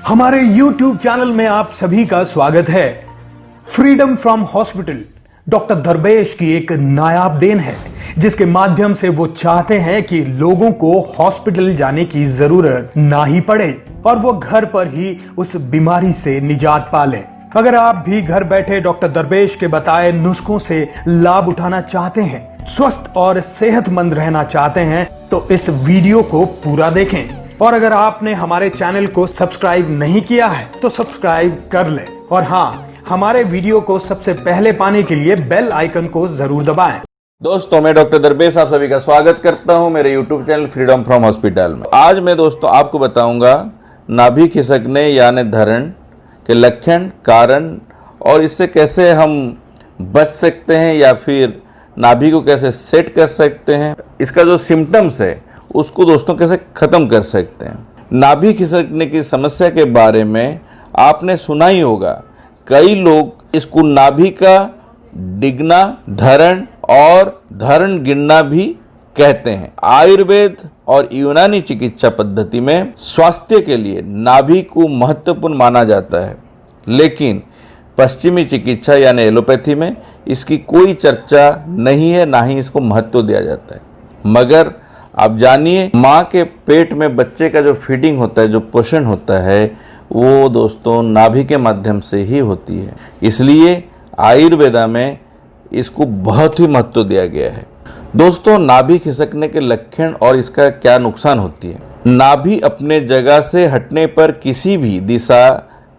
हमारे YouTube channel में आप सभी का स्वागत है। फ्रीडम फ्रॉम हॉस्पिटल डॉक्टर दरवेश की एक नायाब देन है, जिसके माध्यम से वो चाहते हैं कि लोगों को हॉस्पिटल जाने की जरूरत ना ही पड़े और वो घर पर ही उस बीमारी से निजात पा लें। अगर आप भी घर बैठे डॉक्टर दरवेश के बताए नुस्खों से लाभ उठाना चाहते हैं, स्वस्थ और सेहतमंद रहना चाहते हैं, तो इस वीडियो को पूरा देखें। और अगर आपने हमारे चैनल को सब्सक्राइब नहीं किया है तो सब्सक्राइब कर लें। और हाँ, हमारे वीडियो को सबसे पहले पाने के लिए बेल आइकन को जरूर दबाएं। दोस्तों, मैं डॉक्टर दरवेश आप सभी का स्वागत करता हूं मेरे YouTube channel freedom from hospital में। आज मैं दोस्तों आपको बताऊंगा नाभि खिसकने यानी धरण के लक्षण, कारण और इससे कैसे हम बच सकते हैं या फिर नाभि को कैसे सेट कर सकते हैं, इसका जो सिम्टम्स है उसको दोस्तों कैसे ख़त्म कर सकते हैं। नाभि खिसकने की समस्या के बारे में आपने सुना ही होगा। कई लोग इसको नाभि का डिगना, धरण और धरण गिरना भी कहते हैं। आयुर्वेद और यूनानी चिकित्सा पद्धति में स्वास्थ्य के लिए नाभि को महत्वपूर्ण माना जाता है, लेकिन पश्चिमी चिकित्सा यानी एलोपैथी में इसकी कोई चर्चा नहीं है, ना ही इसको महत्व दिया जाता है। मगर आप जानिए, माँ के पेट में बच्चे का जो फीडिंग होता है, जो पोषण होता है, वो दोस्तों नाभि के माध्यम से ही होती है। इसलिए आयुर्वेदा में इसको बहुत ही महत्व दिया गया है। दोस्तों, नाभि खिसकने के लक्षण और इसका क्या नुकसान होती है। नाभि अपने जगह से हटने पर किसी भी दिशा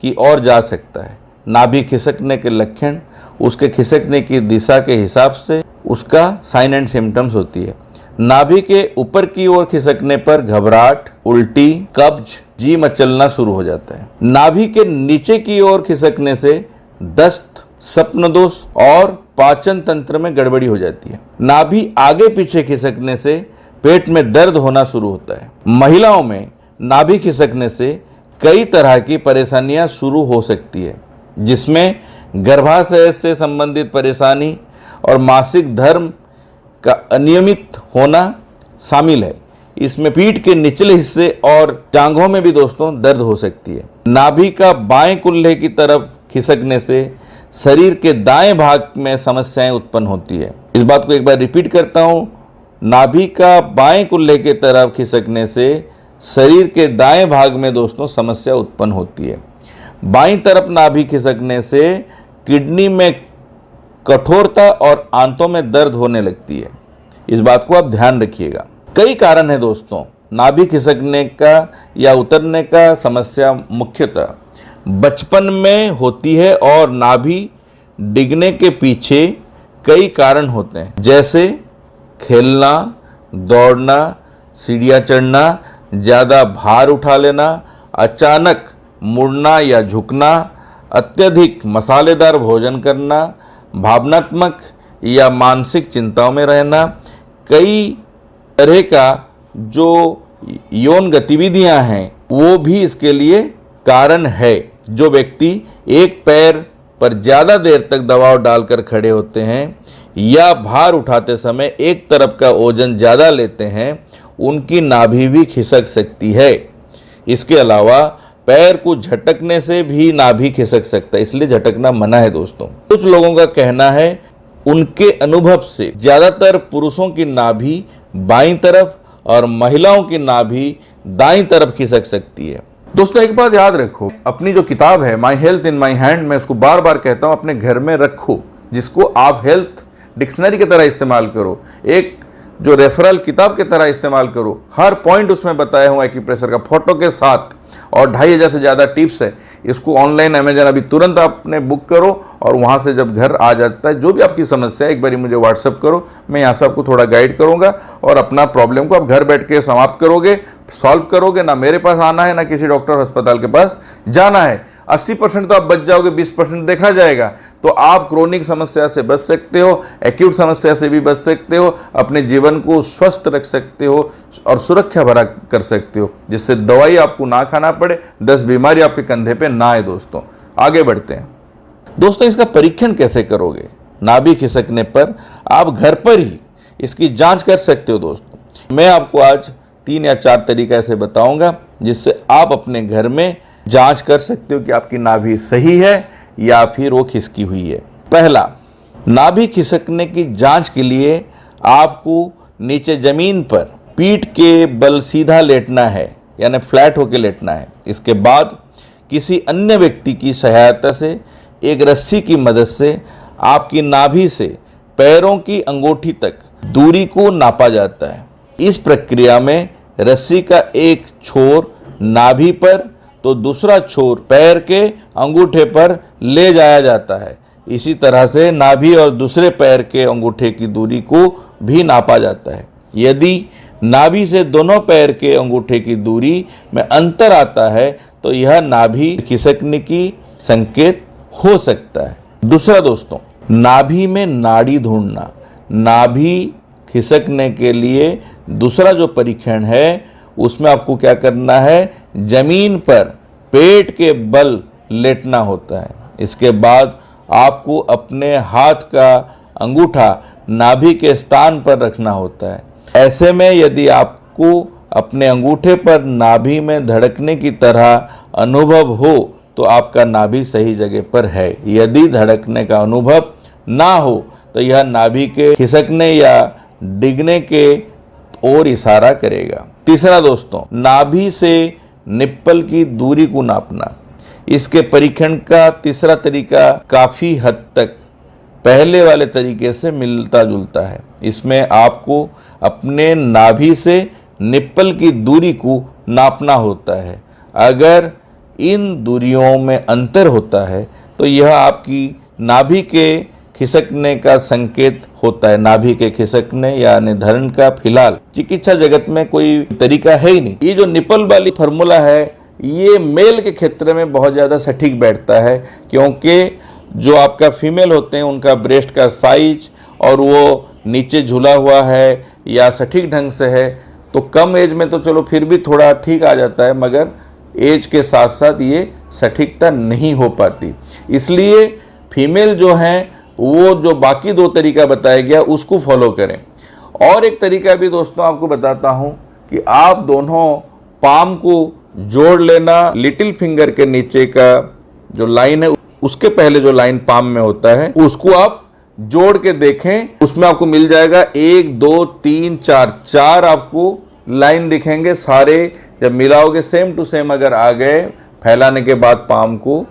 की ओर जा सकता है। नाभि खिसकने के लक्षण उसके खिसकने की दिशा के हिसाब से उसका साइन एंड सिम्टम्स होती है। नाभि के ऊपर की ओर खिसकने पर घबराहट, उल्टी, कब्ज, जी मचलना शुरू हो जाता है। नाभि के नीचे की ओर खिसकने से दस्त, स्वप्न दोष और पाचन तंत्र में गड़बड़ी हो जाती है। नाभि आगे पीछे खिसकने से पेट में दर्द होना शुरू होता है। महिलाओं में नाभि खिसकने से कई तरह की परेशानियां शुरू हो सकती है, जिसमें गर्भाशय से संबंधित परेशानी और मासिक धर्म का अनियमित होना शामिल है। इसमें पीठ के निचले हिस्से और टांगों में भी दोस्तों दर्द हो सकती है। नाभि का बाएं कुल्हे की तरफ खिसकने से शरीर के दाएं भाग में समस्याएं उत्पन्न होती है। इस बात को एक बार रिपीट करता हूं, नाभि का बाएं कुल्हे की तरफ खिसकने से शरीर के दाएं भाग में दोस्तों समस्या उत्पन्न होती है। बाईं तरफ नाभि खिसकने से किडनी में कठोरता और आंतों में दर्द होने लगती है। इस बात को आप ध्यान रखिएगा। कई कारण है दोस्तों नाभि खिसकने का या उतरने का समस्या। मुख्यतः बचपन में होती है और नाभि डिगने के पीछे कई कारण होते हैं, जैसे खेलना, दौड़ना, सीढ़ियाँ चढ़ना, ज़्यादा भार उठा लेना, अचानक मुड़ना या झुकना, अत्यधिक मसालेदार भोजन करना, भावनात्मक या मानसिक चिंताओं में रहना, कई तरह का जो यौन गतिविधियां हैं वो भी इसके लिए कारण है। जो व्यक्ति एक पैर पर ज़्यादा देर तक दबाव डालकर खड़े होते हैं या भार उठाते समय एक तरफ का वजन ज़्यादा लेते हैं, उनकी नाभि भी खिसक सकती है। इसके अलावा पैर को झटकने से भी नाभि खिसक सकता है, इसलिए झटकना मना है दोस्तों। कुछ लोगों का कहना है उनके अनुभव से ज़्यादातर पुरुषों की नाभि बाईं तरफ और महिलाओं की नाभि दाईं तरफ खिसक सकती है। दोस्तों, एक बात याद रखो, अपनी जो किताब है my health in my hand, मैं उसको बार बार कहता हूँ अपने घर में रखो, जिसको आप हेल्थ डिक्शनरी की तरह इस्तेमाल करो, एक जो रेफरल किताब की तरह इस्तेमाल करो। हर पॉइंट उसमें बताया हुआ है कि प्रेशर का फोटो के साथ, और 2500 से ज़्यादा टिप्स है। इसको ऑनलाइन अमेजन अभी तुरंत आपने बुक करो और वहाँ से जब घर आ जाता है, जो भी आपकी समस्या है एक बारी मुझे व्हाट्सअप करो, मैं यहाँ से आपको थोड़ा गाइड करूँगा और अपना प्रॉब्लम को आप घर बैठ के समाप्त करोगे, सॉल्व करोगे। ना मेरे पास आना है, ना किसी डॉक्टर अस्पताल के पास जाना है। 80% तो आप बच जाओगे, 20% देखा जाएगा। तो आप क्रोनिक समस्या से बच सकते हो, एक्यूट समस्या से भी बच सकते हो, अपने जीवन को स्वस्थ रख सकते हो और सुरक्षा भरा कर सकते हो, जिससे दवाई आपको ना खाना पड़े, 10 बीमारी आपके कंधे पे ना आए। दोस्तों, आगे बढ़ते हैं। दोस्तों, इसका परीक्षण कैसे करोगे। नाभि खिसकने पर आप घर पर ही इसकी जांच कर सकते हो। दोस्तों, मैं आपको आज 3 या 4 तरीका ऐसे बताऊंगा जिससे आप अपने घर में जांच कर सकते हो कि आपकी नाभि सही है या फिर वो खिसकी हुई है। पहला, नाभि खिसकने की जांच के लिए आपको नीचे जमीन पर पीठ के बल सीधा लेटना है, यानी फ्लैट होकर लेटना है। इसके बाद किसी अन्य व्यक्ति की सहायता से एक रस्सी की मदद से आपकी नाभि से पैरों की अंगूठी तक दूरी को नापा जाता है। इस प्रक्रिया में रस्सी का एक छोर नाभि पर तो दूसरा छोर पैर के अंगूठे पर ले जाया जाता है। इसी तरह से नाभि और दूसरे पैर के अंगूठे की दूरी को भी नापा जाता है। यदि नाभि से दोनों पैर के अंगूठे की दूरी में अंतर आता है तो यह नाभि खिसकने की संकेत हो सकता है। दूसरा दोस्तों, नाभि में नाड़ी ढूंढना। नाभि खिसकने के लिए दूसरा जो परीक्षण है उसमें आपको क्या करना है, जमीन पर पेट के बल लेटना होता है। इसके बाद आपको अपने हाथ का अंगूठा नाभि के स्थान पर रखना होता है। ऐसे में यदि आपको अपने अंगूठे पर नाभि में धड़कने की तरह अनुभव हो तो आपका नाभि सही जगह पर है। यदि धड़कने का अनुभव ना हो तो यह नाभि के खिसकने या डिगने के ओर इशारा करेगा। तीसरा दोस्तों, नाभि से निप्पल की दूरी को नापना। इसके परीक्षण का तीसरा तरीका काफ़ी हद तक पहले वाले तरीके से मिलता जुलता है। इसमें आपको अपने नाभि से निप्पल की दूरी को नापना होता है। अगर इन दूरियों में अंतर होता है तो यह आपकी नाभि के खिसकने का संकेत होता है। नाभि के खिसकने यानी धरण का फिलहाल चिकित्सा जगत में कोई तरीका है ही नहीं। ये जो निप्पल वाली फार्मूला है ये मेल के क्षेत्र में बहुत ज़्यादा सटीक बैठता है, क्योंकि जो आपका फीमेल होते हैं उनका ब्रेस्ट का साइज और वो नीचे झूला हुआ है या सटीक ढंग से है तो कम एज में तो चलो फिर भी थोड़ा ठीक आ जाता है, मगर एज के साथ साथ ये सटीकता नहीं हो पाती। इसलिए फीमेल जो हैं वो जो बाकी दो तरीका बताया गया उसको फॉलो करें। और एक तरीका भी दोस्तों आपको बताता हूँ कि आप दोनों पाम को जोड़ लेना। लिटिल फिंगर के नीचे का जो लाइन है उसके पहले जो लाइन पाम में होता है उसको आप जोड़ के देखें। उसमें आपको मिल जाएगा 1 2 3 4 आपको लाइन दिखेंगे। सारे जब मिलाओगे सेम टू सेम अगर आ गए फैलाने के बाद पाम को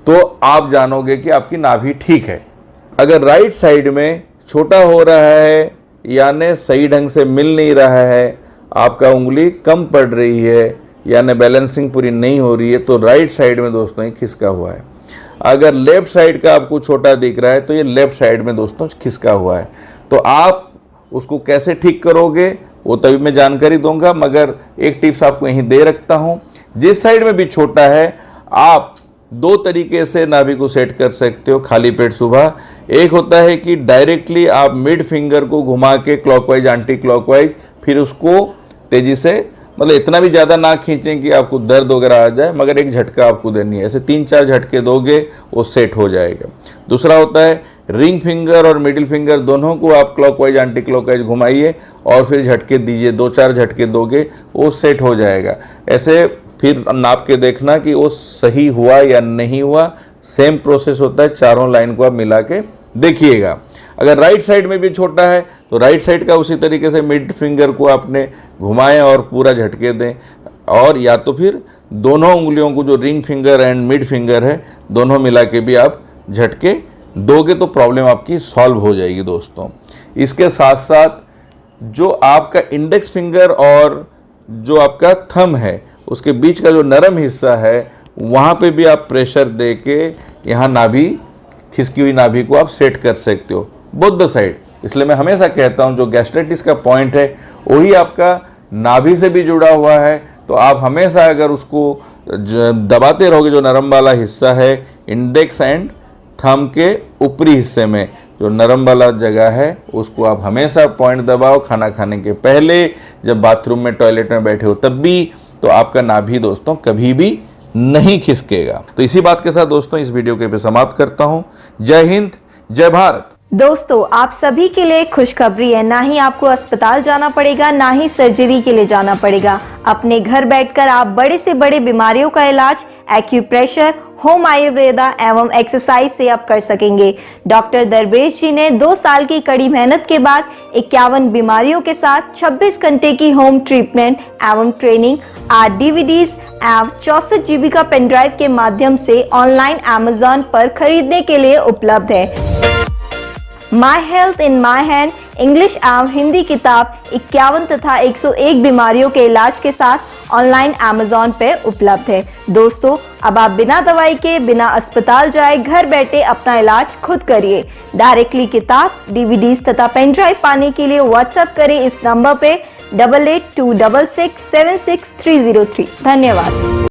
तो आप जानोगे कि आपकी नाभि ठीक है। अगर राइट साइड में छोटा हो रहा है यानी सही ढंग से मिल नहीं रहा है, आपका उंगली कम पड़ रही है यानी बैलेंसिंग पूरी नहीं हो रही है तो राइट साइड में दोस्तों ये खिसका हुआ है। अगर लेफ्ट साइड का आपको छोटा दिख रहा है तो ये लेफ्ट साइड में दोस्तों खिसका हुआ है। तो आप उसको कैसे ठीक करोगे वो तभी मैं जानकारी दूंगा, मगर एक टिप्स आपको यहीं दे रखता हूँ। जिस साइड में भी छोटा है आप दो तरीके से नाभि को सेट कर सकते हो खाली पेट सुबह। एक होता है कि डायरेक्टली आप मिड फिंगर को घुमा के क्लॉकवाइज एंटी क्लॉकवाइज फिर उसको तेजी से, मतलब इतना भी ज़्यादा ना खींचें कि आपको दर्द वगैरह आ जाए, मगर एक झटका आपको देनी है। ऐसे 3-4 झटके दोगे वो सेट हो जाएगा। दूसरा होता है रिंग फिंगर और मिडिल फिंगर दोनों को आप क्लॉकवाइज एंटी क्लॉकवाइज घुमाइए और फिर झटके दीजिए। 2-4 झटके दोगे वो सेट हो जाएगा। ऐसे फिर नाप के देखना कि वो सही हुआ या नहीं हुआ। सेम प्रोसेस होता है, चारों लाइन को आप मिला के देखिएगा। अगर राइट साइड में भी छोटा है तो राइट साइड का उसी तरीके से मिड फिंगर को आपने घुमाएं और पूरा झटके दें, और या तो फिर दोनों उंगलियों को जो ring finger and mid finger है दोनों मिला के भी आप झटके दोगे तो प्रॉब्लम आपकी सॉल्व हो जाएगी दोस्तों। इसके साथ साथ जो आपका इंडेक्स फिंगर और जो आपका थंब है उसके बीच का जो नरम हिस्सा है वहाँ पे भी आप प्रेशर दे के यहाँ नाभि खिसकी हुई नाभि को आप सेट कर सकते हो बोथ द साइड। इसलिए मैं हमेशा कहता हूँ जो गैस्ट्राइटिस का पॉइंट है वही आपका नाभि से भी जुड़ा हुआ है, तो आप हमेशा अगर उसको दबाते रहोगे जो नरम वाला हिस्सा है इंडेक्स एंड थंब के ऊपरी हिस्से में जो नरम वाला जगह है उसको आप हमेशा पॉइंट दबाओ। खाना खाने के पहले, जब बाथरूम में टॉयलेट में बैठे हो तब भी, तो आपका नाभि दोस्तों कभी भी नहीं खिसकेगा। तो इसी बात के साथ दोस्तों इस वीडियो के पे समाप्त करता हूं। जय हिंद, जय भारत। दोस्तों, आप सभी के लिए खुशखबरी है। ना ही आपको अस्पताल जाना पड़ेगा, ना ही सर्जरी के लिए जाना पड़ेगा। अपने घर बैठकर आप बड़े से बड़े बीमारियों का इलाज एक्यूप्रेशर, होम आयुर्वेदा एवं एक्सरसाइज से आप कर सकेंगे। डॉक्टर दरवेश जी ने 2 साल की कड़ी मेहनत के बाद 51 बीमारियों के साथ 26 घंटे की होम ट्रीटमेंट एवं ट्रेनिंग 8 DVDs एवं 64 GB का पेन ड्राइव के माध्यम से ऑनलाइन Amazon पर खरीदने के लिए उपलब्ध है। My health in my hand English एवं हिंदी किताब 51 तथा 101 बीमारियों के इलाज के साथ ऑनलाइन Amazon पे उपलब्ध है। दोस्तों, अब आप बिना दवाई के, बिना अस्पताल जाए घर बैठे अपना इलाज खुद करिए। डायरेक्टली किताब, DVDs तथा पेन ड्राइव पाने के लिए व्हाट्सएप करें इस नंबर पे 8826676303। धन्यवाद।